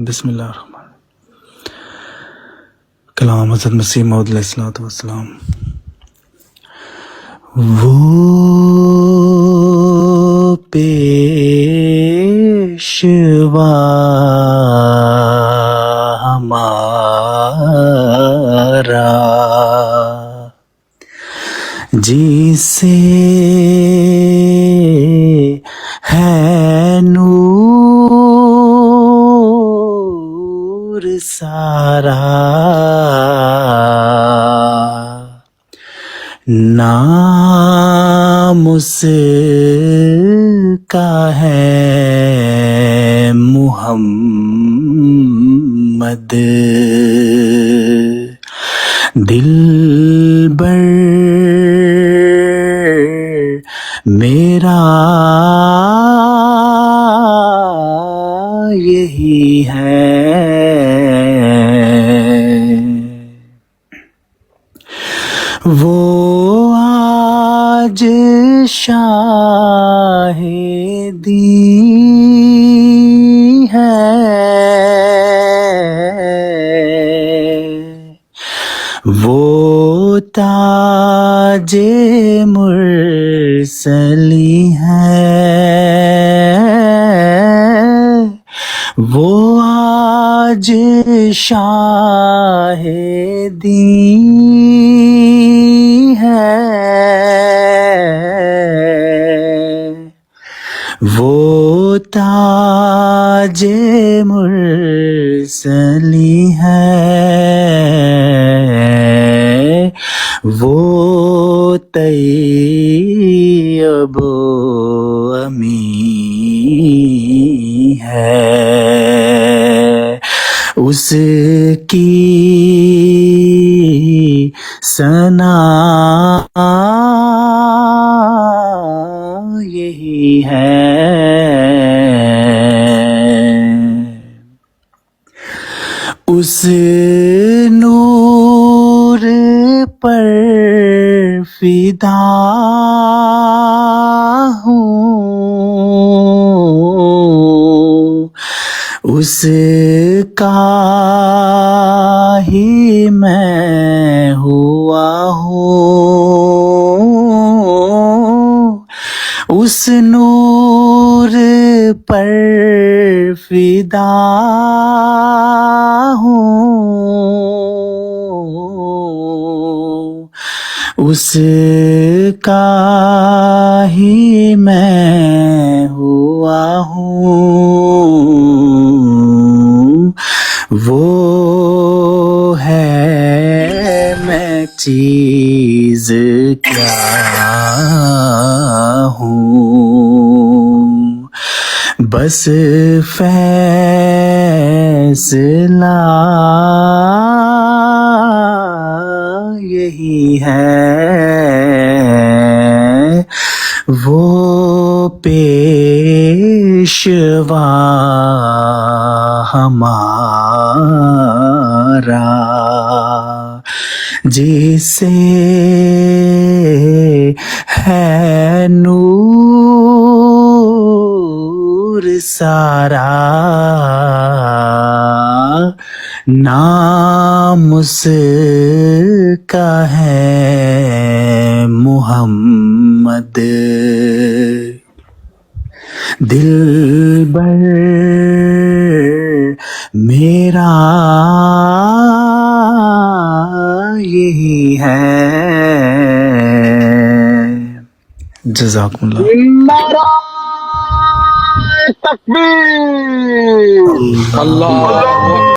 بسم اللہ الرحمن کلام حضرت مسیح موعود علیہ الصلوۃ والسلام۔ وہ پیشوا ہمارا جسے ہے نور سارا، نام اس کا ہے محمد، دلبر میرا یہی ہے، وہ آج شاہدی ہے، وہ تاج مرسلی ہے، وہ آج شاہدی ہے، وہ تاج مرسلی ہے، وہ طیب و امی ہے، اس کی ثنا یہی ہے، اس نور پر فدا ہوں، اس کا ہی میں ہوا ہوں، اس نور پر فدا ہوں، اس کا ہی میں ہوا ہوں، وہ ہے میں چیز کیا ہوں، بس فیصلہ یہی ہے، وہ پیشوا ہمارا جسے ہے نور سارا، نام اس کا ہے محمد، دلبر میرا یہی ہے۔ جزاکم اللہ۔ نعرہ تکبیر، اللہ